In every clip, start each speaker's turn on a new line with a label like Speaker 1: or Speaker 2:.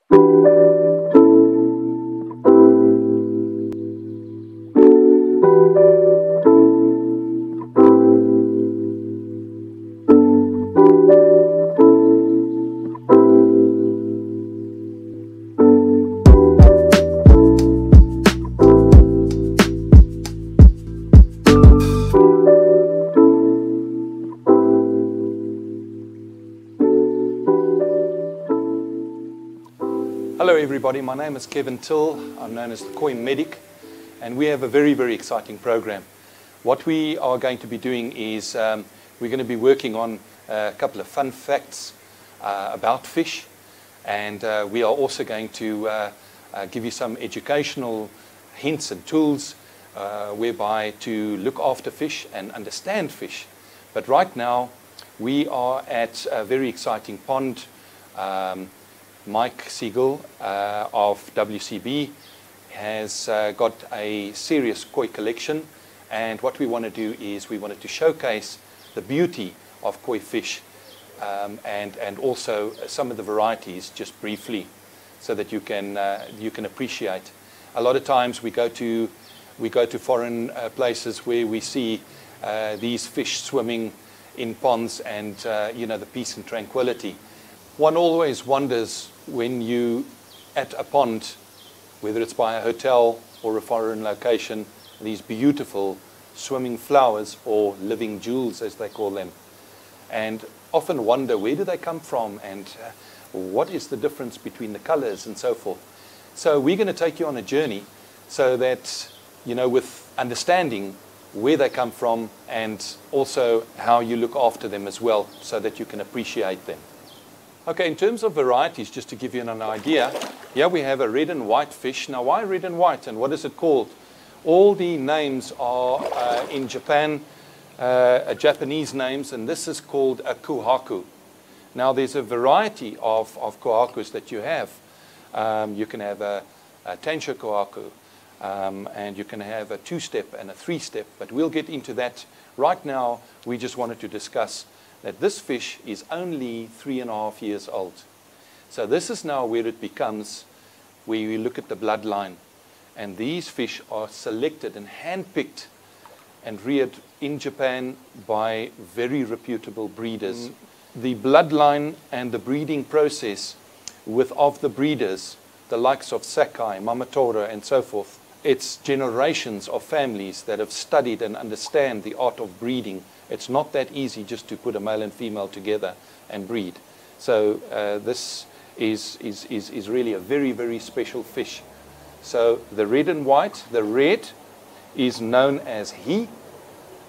Speaker 1: Hello everybody, my name is Kevin Till. I'm known as the Koi Medic, and we have a very, very exciting program. What we are going to be doing is we're going to be working on a couple of fun facts about fish, and we are also going to give you some educational hints and tools whereby to look after fish and understand fish. But right now we are at a very exciting pond. Mike Siegel of WCB has got a serious koi collection, and what we want to do is we wanted to showcase the beauty of koi fish and also some of the varieties just briefly, so that you can appreciate. A lot of times we go to foreign places where we see these fish swimming in ponds and you know, the peace and tranquility. One always wonders when you at a pond, whether it's by a hotel or a foreign location, these beautiful swimming flowers or living jewels as they call them, and often wonder where do they come from and what is the difference between the colors and so forth. So we're going to take you on a journey so that, you know, with understanding where they come from and also how you look after them as well, so that you can appreciate them. Okay, in terms of varieties, just to give you an idea, here we have a red and white fish. Now, why red and white, and what is it called? All the names are in Japan, Japanese names, and this is called a kohaku. Now, there's a variety of kohakus that you have. You can have a tensho kohaku, and you can have a two-step and a three-step, but we'll get into that. Right now, we just wanted to discuss that this fish is only 3.5 years old. So this is now where it becomes, where we look at the bloodline. And these fish are selected and handpicked and reared in Japan by very reputable breeders. The bloodline and the breeding process of the breeders, the likes of Sakai, Mamotora, and so forth, it's generations of families that have studied and understand the art of breeding. It's not that easy just to put a male and female together and breed. So this is really a very, very special fish. So the red and white, the red is known as hi,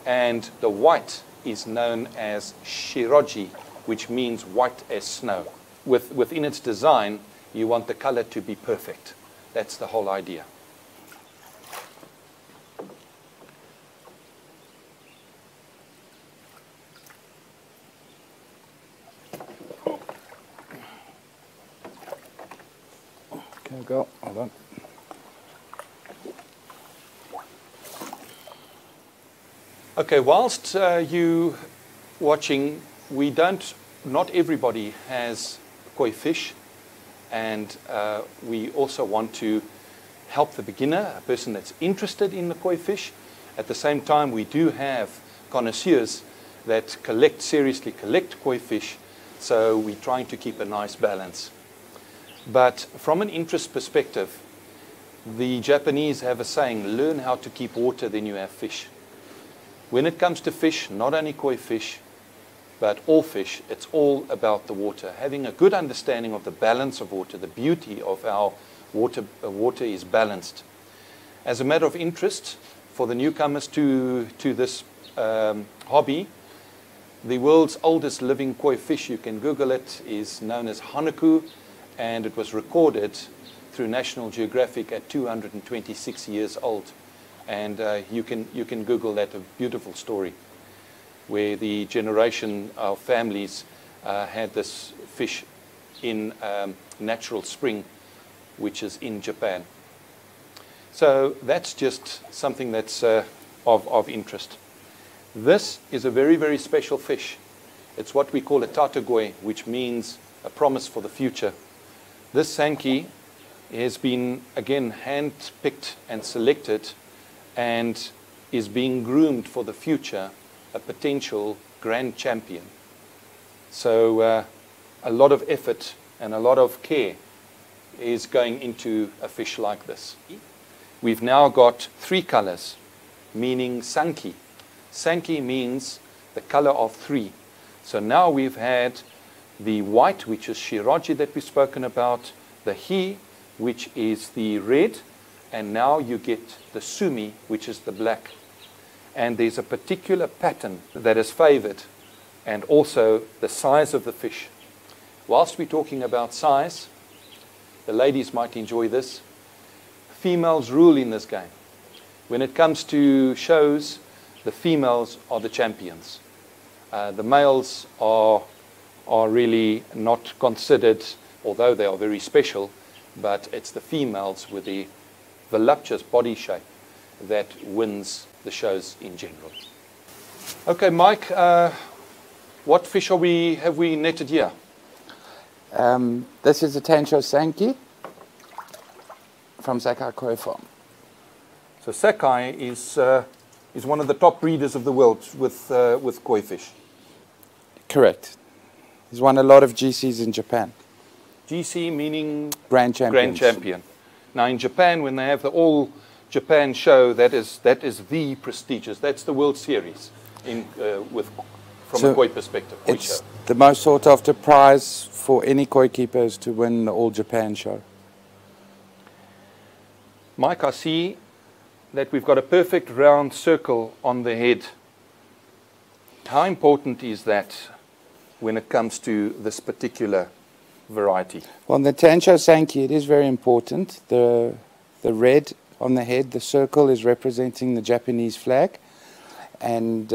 Speaker 1: and the white is known as shiroji, which means white as snow. Within its design, you want the color to be perfect. That's the whole idea. Okay, go. Hold on. Okay, whilst you watching, not everybody has koi fish, and we also want to help the beginner, a person that's interested in the koi fish. At the same time, we do have connoisseurs that seriously collect koi fish, so we're trying to keep a nice balance. But from an interest perspective, the Japanese have a saying, learn how to keep water, then you have fish. When it comes to fish, not only koi fish, but all fish, it's all about the water. Having a good understanding of the balance of water, the beauty of our water is balanced. As a matter of interest, for the newcomers to this hobby, the world's oldest living koi fish, you can Google it, is known as Hanaku, and it was recorded through National Geographic at 226 years old. And you can Google that, a beautiful story, where the generation of families had this fish in natural spring, which is in Japan. So that's just something that's of interest. This is a very, very special fish. It's what we call a tategoi, which means a promise for the future. This Sankey has been, again, hand-picked and selected and is being groomed for the future, a potential grand champion. So a lot of effort and a lot of care is going into a fish like this. We've now got 3 colors, meaning Sankey. Sankey means the color of 3. So now we've had the white, which is Shiraji that we've spoken about, the He, which is the red, and now you get the Sumi, which is the black. And there's a particular pattern that is favored, and also the size of the fish. Whilst we're talking about size, the ladies might enjoy this. Females rule in this game. When it comes to shows, the females are the champions. The males are really not considered, although they are very special, but it's the females with the voluptuous body shape that wins the shows in general. Okay, Mike, what fish have we netted here?
Speaker 2: This is a Tancho Sankey from Sakai Koi Farm.
Speaker 1: So Sakai is one of the top breeders of the world with koi fish.
Speaker 2: Correct. He's won a lot of GCs in Japan.
Speaker 1: GC meaning
Speaker 2: Grand Champions.
Speaker 1: Grand Champion. Now in Japan, when they have the All Japan show, that is the prestigious. That's the World Series from a koi perspective. Koi
Speaker 2: it's
Speaker 1: show.
Speaker 2: The most sought after prize for any koi keepers to win the All Japan show.
Speaker 1: Mike, I see that we've got a perfect round circle on the head. How important is that when it comes to this particular variety?
Speaker 2: Well, the Tancho Sankey, it is very important. The red on the head, the circle, is representing the Japanese flag, and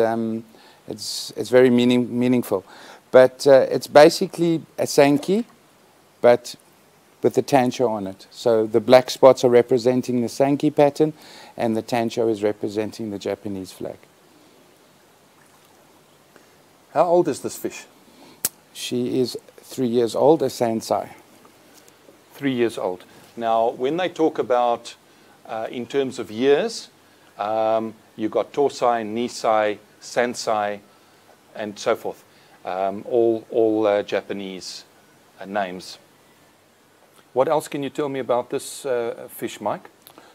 Speaker 2: it's very meaningful. But it's basically a Sankey, but with the Tancho on it. So the black spots are representing the Sankey pattern, and the Tancho is representing the Japanese flag.
Speaker 1: How old is this fish?
Speaker 2: She is 3 years old, a Sansai.
Speaker 1: 3 years old. Now, when they talk about, in terms of years, you've got Tosai, Nisai, Sansai, and so forth. All Japanese names. What else can you tell me about this fish, Mike?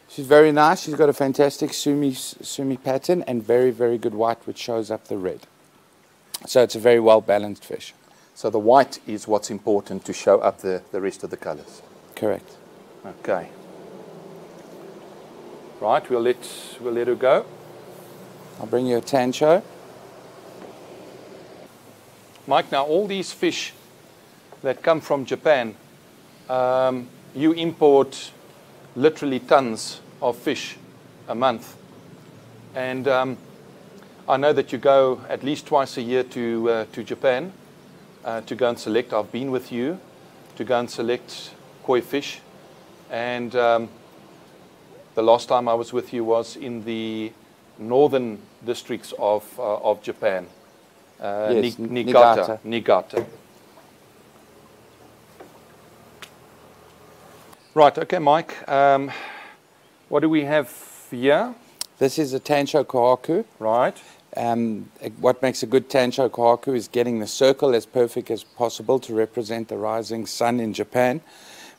Speaker 2: She's very nice. She's got a fantastic sumi pattern and very, very good white, which shows up the red. So it's a very well-balanced fish.
Speaker 1: So the white is what's important to show up the rest of the colors.
Speaker 2: Correct.
Speaker 1: Okay. Right, we'll let her go.
Speaker 2: I'll bring you a Tancho.
Speaker 1: Mike, now all these fish that come from Japan, you import literally tons of fish a month. And I know that you go at least twice a year to Japan to go and select. I've been with you to go and select koi fish. And the last time I was with you was in the northern districts of Japan.
Speaker 2: Yes,
Speaker 1: Niigata. Right, okay, Mike. What do we have here?
Speaker 2: This is a Tancho Kohaku.
Speaker 1: Right.
Speaker 2: What makes a good Tancho Kohaku is getting the circle as perfect as possible to represent the rising sun in Japan,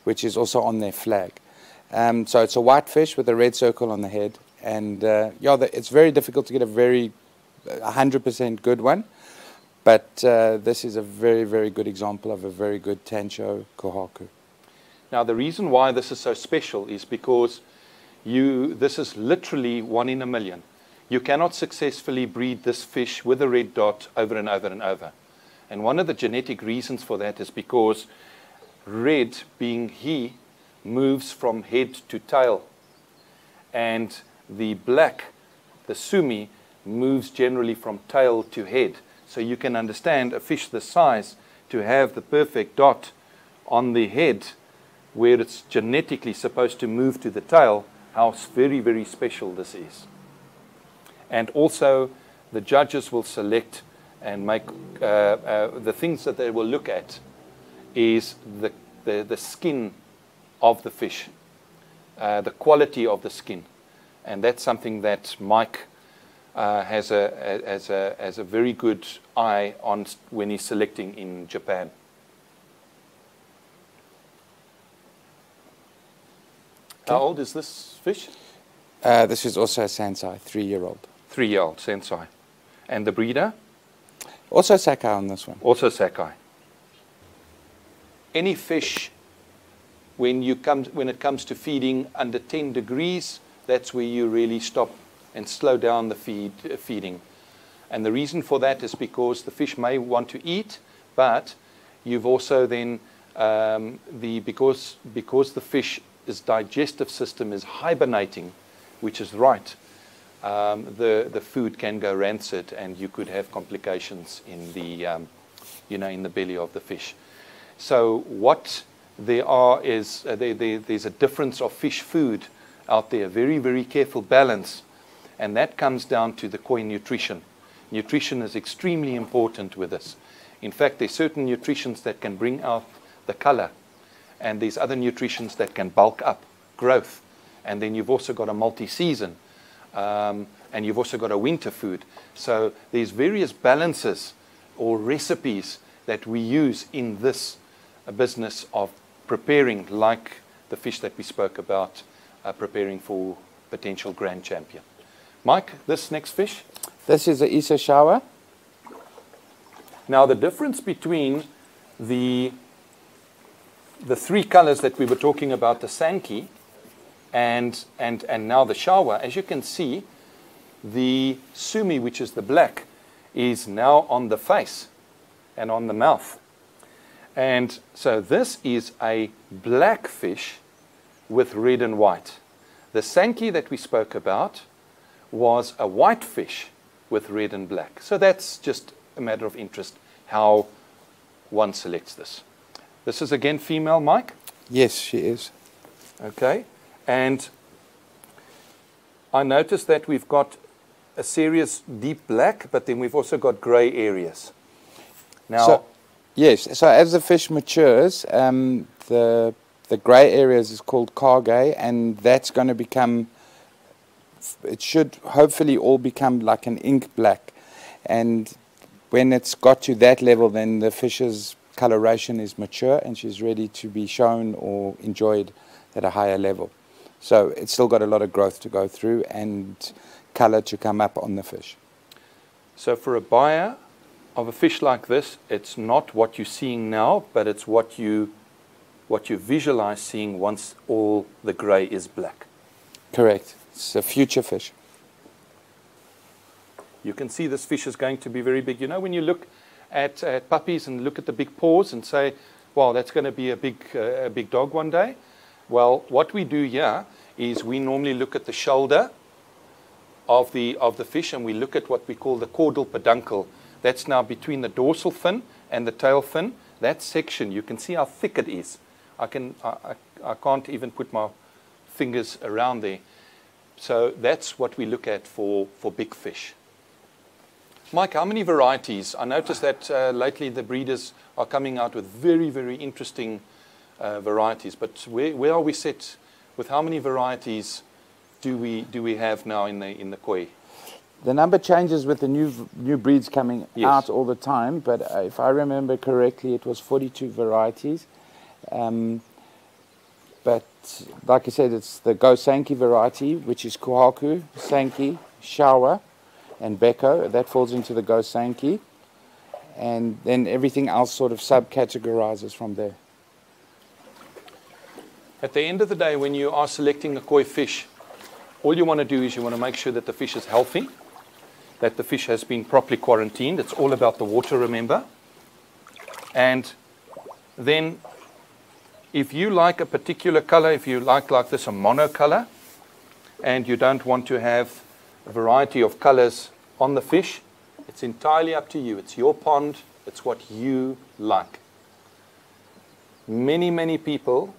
Speaker 2: which is also on their flag. So it's a white fish with a red circle on the head. And it's very difficult to get a 100% good one. But this is a very, very good example of a very good Tancho Kohaku.
Speaker 1: Now, the reason why this is so special is because this is literally 1 in a million. You cannot successfully breed this fish with a red dot over and over and over. And one of the genetic reasons for that is because red, being he, moves from head to tail. And the black, the sumi, moves generally from tail to head. So you can understand a fish this size to have the perfect dot on the head where it's genetically supposed to move to the tail, how very, very special this is. And also the judges will select and make the things that they will look at is the the skin of the fish, the quality of the skin. And that's something that Mike has a very good eye on when he's selecting in Japan. Okay. How old is this fish?
Speaker 2: This is also a Sansai, 3-year-old.
Speaker 1: 3-year-old Sansai. And the breeder?
Speaker 2: Also Sakai on this one.
Speaker 1: Also Sakai. Any fish, when it comes to feeding under 10 degrees, that's where you really stop and slow down the feeding. And the reason for that is because the fish may want to eat, but you've also then, because the fish's digestive system is hibernating, which is right, the food can go rancid, and you could have complications in the, in the belly of the fish. So what there are is there's a difference of fish food out there, very, very careful balance, and that comes down to the koi nutrition. Nutrition is extremely important with this. In fact, there's certain nutritions that can bring out the color, and there's other nutritions that can bulk up growth. And then you've also got a multi-season, and you've also got a winter food. So there's various balances or recipes that we use in this business of preparing, like the fish that we spoke about, preparing for potential grand champion. Mike, this next fish?
Speaker 2: This is a Isa Shawa.
Speaker 1: Now the difference between the 3 colors that we were talking about, the Sankey, and now the Shawa, as you can see, the Sumi, which is the black, is now on the face and on the mouth. And so this is a black fish with red and white. The Sankey that we spoke about was a white fish with red and black. So that's just a matter of interest how one selects this. This is again female, Mike?
Speaker 2: Yes, she is.
Speaker 1: Okay. And I noticed that we've got a serious deep black, but then we've also got gray areas. Now,
Speaker 2: yes, so as the fish matures, the gray areas is called kage, and that's going to become, it should hopefully all become like an ink black. And when it's got to that level, then the fish's coloration is mature and she's ready to be shown or enjoyed at a higher level. So it's still got a lot of growth to go through and color to come up on the fish.
Speaker 1: So for a buyer of a fish like this, it's not what you're seeing now, but it's what you visualize seeing once all the gray is black.
Speaker 2: Correct. It's a future fish.
Speaker 1: You can see this fish is going to be very big. You know, when you look at puppies and look at the big paws and say, wow, that's going to be a big dog one day. Well, what we do here is we normally look at the shoulder of the fish, and we look at what we call the caudal peduncle. That's now between the dorsal fin and the tail fin. That section, you can see how thick it is. I can't even put my fingers around there. So that's what we look at for big fish. Mike, how many varieties? I noticed that lately the breeders are coming out with very, very interesting varieties. But where are we set with how many varieties do we have now in the koi?
Speaker 2: The number changes with the new breeds coming out all the time, but if I remember correctly, it was 42 varieties. But like I said, it's the Go Sankey variety, which is Kohaku, Sankey, Shawa, and Beko. That falls into the Go Sankey. And then everything else sort of subcategorizes from there.
Speaker 1: At the end of the day, when you are selecting a koi fish, all you want to do is you want to make sure that the fish is healthy, that the fish has been properly quarantined. It's all about the water, remember. And then if you like a particular color, if you like this, a mono color, and you don't want to have a variety of colors on the fish, it's entirely up to you. It's your pond. It's what you like. Many, many people,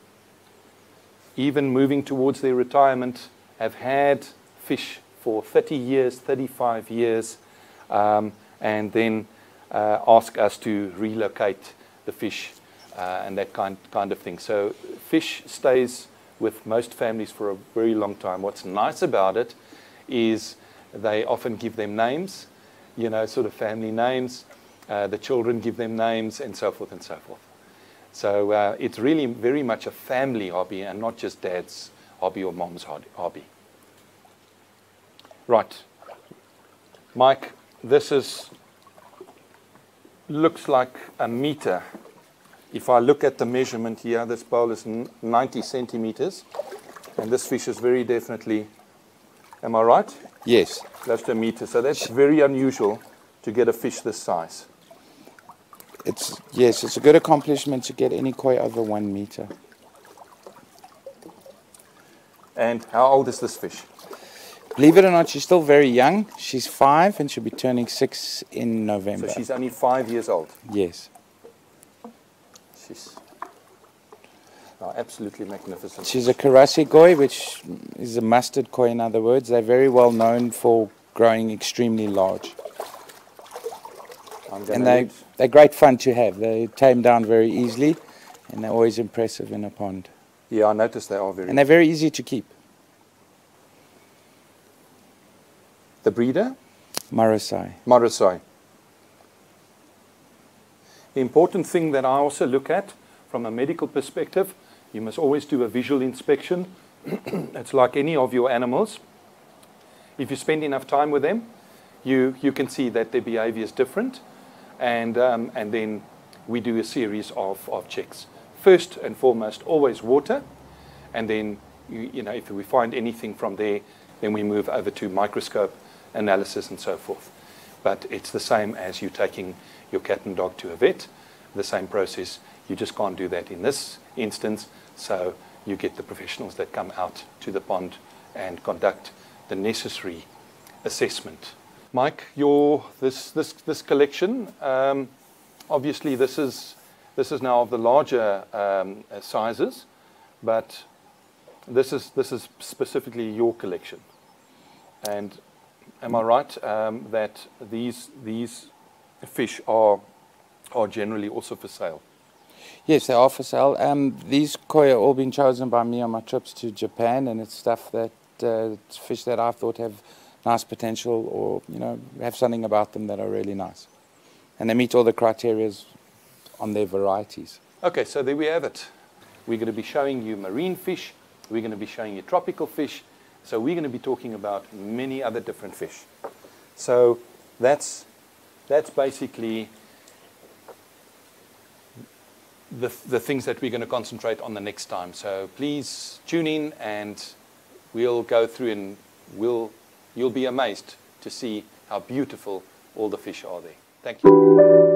Speaker 1: even moving towards their retirement, have had fish for 30 years, 35 years, and then ask us to relocate the fish and that kind of thing. So fish stays with most families for a very long time. What's nice about it is they often give them names, you know, sort of family names. The children give them names, and so forth and so forth. So it's really very much a family hobby and not just dad's hobby or mom's hobby. Right. Mike, this looks like a meter. If I look at the measurement here, this bowl is 90 centimeters, and this fish is very definitely, am I right?
Speaker 2: Yes.
Speaker 1: Close to a meter. So that's very unusual to get a fish this size.
Speaker 2: Yes, it's a good accomplishment to get any koi over 1 meter.
Speaker 1: And how old is this fish?
Speaker 2: Believe it or not, she's still very young. She's 5 and she'll be turning 6 in November.
Speaker 1: So she's only 5 years old?
Speaker 2: Yes.
Speaker 1: She's absolutely magnificent.
Speaker 2: She's a karasi koi, which is a mustard koi in other words. They're very well known for growing extremely large. And they're great fun to have. They tame down very easily, and they're always impressive in a pond.
Speaker 1: Yeah, I noticed they are very.
Speaker 2: And they're very easy to keep.
Speaker 1: The breeder?
Speaker 2: Marasai.
Speaker 1: Marasai. The important thing that I also look at from a medical perspective, you must always do a visual inspection. It's like any of your animals. If you spend enough time with them, you can see that their behavior is different. And then we do a series of checks. First and foremost, always water. And then, you know, if we find anything from there, then we move over to microscope analysis and so forth. But it's the same as you taking your cat and dog to a vet, the same process. You just can't do that in this instance. So you get the professionals that come out to the pond and conduct the necessary assessment. Mike, this collection, obviously this is now of the larger sizes, but this is specifically your collection. And am I right that these fish are generally also for sale?
Speaker 2: Yes, they are for sale. These koi are all been chosen by me on my trips to Japan, and it's stuff that it's fish that I thought have nice potential, or you know, have something about them that are really nice, and they meet all the criteria on their varieties.
Speaker 1: Okay, so there we have it. We're going to be showing you marine fish. We're going to be showing you tropical fish. So we're going to be talking about many other different fish. So that's basically the things that we're going to concentrate on the next time. So please tune in, and we'll go through, and you'll be amazed to see how beautiful all the fish are there. Thank you.